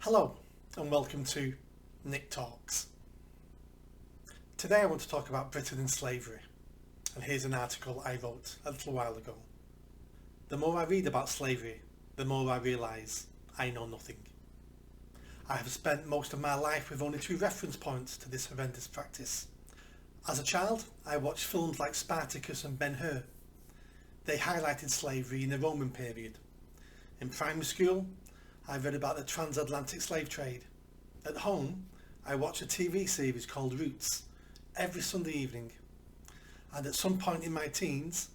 Hello and welcome to Nick Talks. Today I want to talk about Britain and slavery, and here's an article I wrote a little while ago. The more I read about slavery, the more I realise I know nothing. I have spent most of my life with only two reference points to this horrendous practice. As a child, I watched films like Spartacus and Ben-Hur. They highlighted slavery in the Roman period. In primary school, I read about the Transatlantic slave trade. At home, I watched a TV series called Roots every Sunday evening. And at some point in my teens,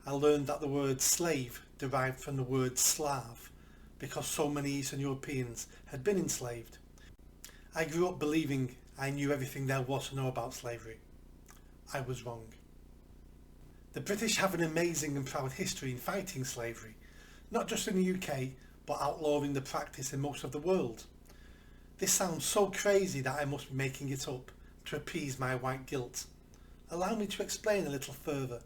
I learned that the word slave derived from the word Slav, because so many Eastern Europeans had been enslaved. I grew up believing I knew everything there was to know about slavery. I was wrong. The British have an amazing and proud history in fighting slavery, not just in the UK, but outlawing the practice in most of the world. This sounds so crazy that I must be making it up to appease my white guilt. Allow me to explain a little further.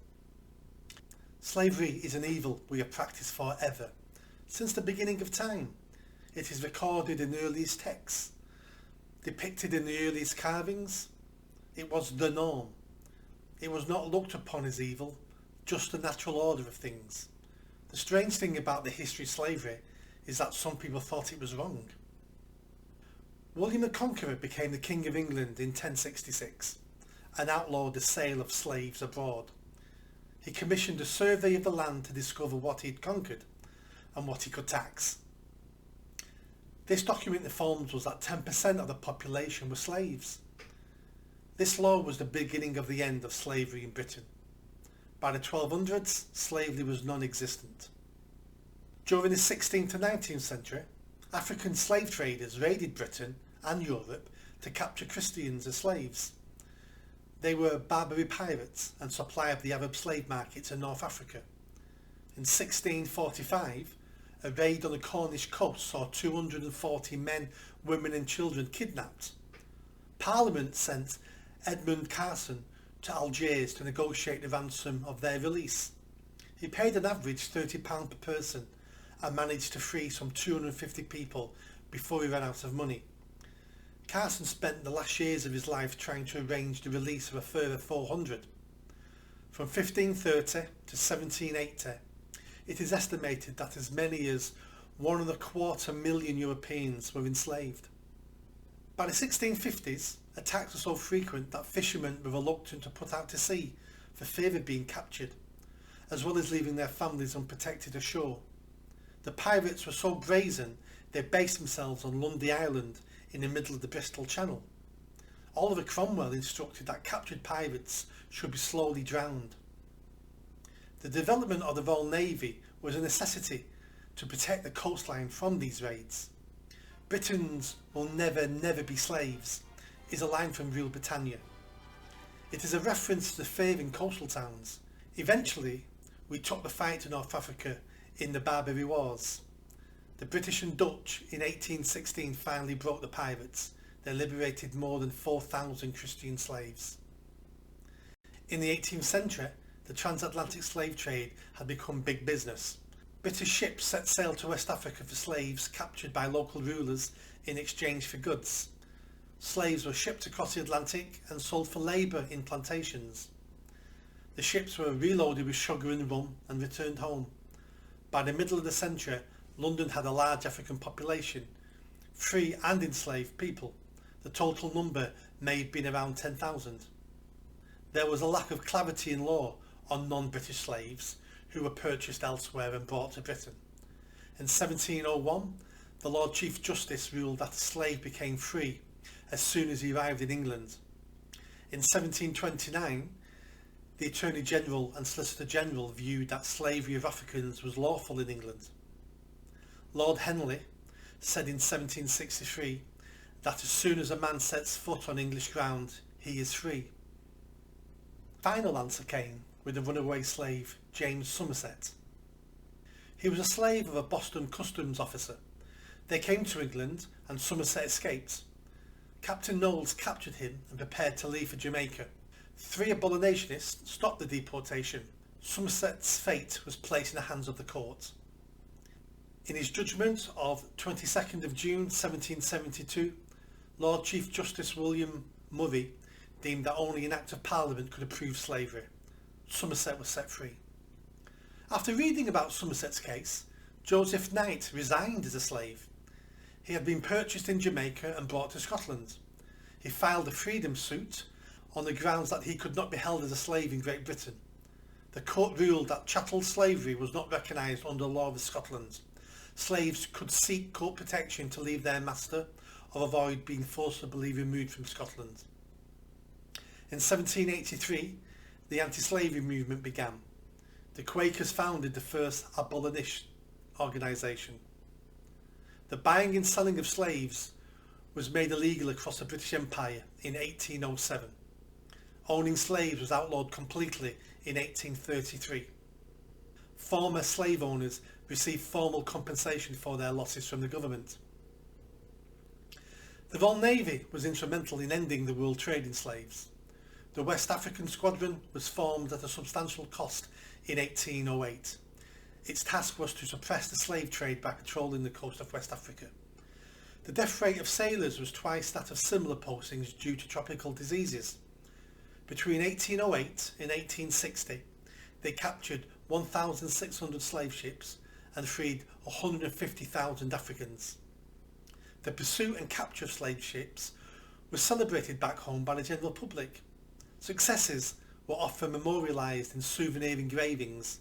Slavery is an evil we have practiced forever, since the beginning of time. It is recorded in the earliest texts, depicted in the earliest carvings. It was the norm. It was not looked upon as evil, just the natural order of things. The strange thing about the history of slavery is that some people thought it was wrong. William the Conqueror became the King of England in 1066 and outlawed the sale of slaves abroad. He commissioned a survey of the land to discover what he'd conquered and what he could tax. This document informs us that 10% of the population were slaves. This law was the beginning of the end of slavery in Britain. By the 1200s, slavery was non-existent. During the 16th to 19th century, African slave traders raided Britain and Europe to capture Christians as slaves. They were Barbary pirates and supply of the Arab slave markets in North Africa. In 1645, a raid on the Cornish coast saw 240 men, women and children kidnapped. Parliament sent Edmund Carson to Algiers to negotiate the ransom of their release. He paid an average £30 per person and managed to free some 250 people before he ran out of money. Carson spent the last years of his life trying to arrange the release of a further 400. From 1530 to 1780, it is estimated that as many as 1.25 million Europeans were enslaved. By the 1650s, attacks were so frequent that fishermen were reluctant to put out to sea for fear of being captured, as well as leaving their families unprotected ashore. The pirates were so brazen they based themselves on Lundy Island in the middle of the Bristol Channel. Oliver Cromwell instructed that captured pirates should be slowly drowned. The development of the Royal Navy was a necessity to protect the coastline from these raids. Britons will never be slaves is a line from Rule Britannia. It is a reference to the favouring coastal towns. Eventually, we took the fight to North Africa in the Barbary Wars. The British and Dutch in 1816 finally broke the pirates. They liberated more than 4,000 Christian slaves. In the 18th century, the transatlantic slave trade had become big business. British ships set sail to West Africa for slaves captured by local rulers in exchange for goods. Slaves were shipped across the Atlantic and sold for labour in plantations. The ships were reloaded with sugar and rum and returned home. By the middle of the century, London had a large African population, free and enslaved people. The total number may have been around 10,000. There was a lack of clarity in law on non-British slaves who were purchased elsewhere and brought to Britain. In 1701, the Lord Chief Justice ruled that a slave became free as soon as he arrived in England. In 1729, the Attorney General and Solicitor General viewed that slavery of Africans was lawful in England. Lord Henley said in 1763 that as soon as a man sets foot on English ground, he is free. Final answer came with the runaway slave James Somerset. He was a slave of a Boston customs officer. They came to England and Somerset escaped. Captain Knowles captured him and prepared to leave for Jamaica. 3 abolitionists stopped the deportation. Somerset's fate was placed in the hands of the court. In his judgment of 22nd of June 1772, Lord Chief Justice William Murray deemed that only an Act of Parliament could approve slavery. Somerset was set free. After reading about Somerset's case, Joseph Knight resigned as a slave. He had been purchased in Jamaica and brought to Scotland. He filed a freedom suit on the grounds that he could not be held as a slave in Great Britain. The court ruled that chattel slavery was not recognised under the law of Scotland. Slaves could seek court protection to leave their master or avoid being forcibly removed from Scotland. In 1783, the anti-slavery movement began. The Quakers founded the first Abolition organisation. The buying and selling of slaves was made illegal across the British Empire in 1807. Owning slaves was outlawed completely in 1833. Former slave owners received formal compensation for their losses from the government. The Royal Navy was instrumental in ending the world trade in slaves. The West African Squadron was formed at a substantial cost in 1808. Its task was to suppress the slave trade by patrolling the coast of West Africa. The death rate of sailors was twice that of similar postings due to tropical diseases. Between 1808 and 1860, they captured 1,600 slave ships and freed 150,000 Africans. The pursuit and capture of slave ships was celebrated back home by the general public. Successes were often memorialised in souvenir engravings.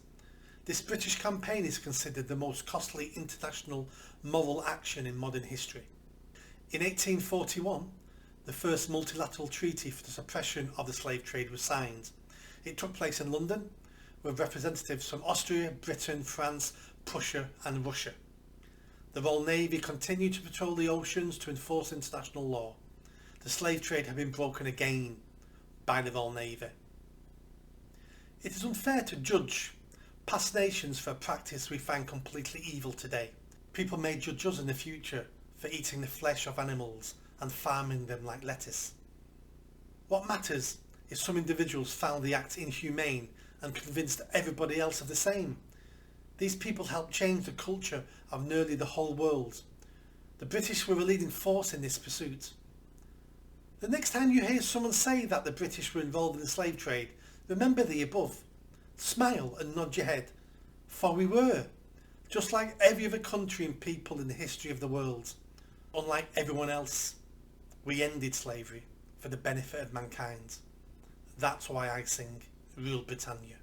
This British campaign is considered the most costly international moral action in modern history. In 1841, the first multilateral treaty for the suppression of the slave trade was signed. It took place in London, with representatives from Austria, Britain, France, Prussia and Russia. The Royal Navy continued to patrol the oceans to enforce international law. The slave trade had been broken again by the Royal Navy. It is unfair to judge past nations for a practice we find completely evil today. People may judge us in the future for eating the flesh of animals and farming them like lettuce. What matters is some individuals found the act inhumane and convinced everybody else of the same. These people helped change the culture of nearly the whole world. The British were a leading force in this pursuit. The next time you hear someone say that the British were involved in the slave trade, remember the above. Smile and nod your head, for we were, just like every other country and people in the history of the world. Unlike everyone else, we ended slavery for the benefit of mankind. That's why I sing Rule Britannia.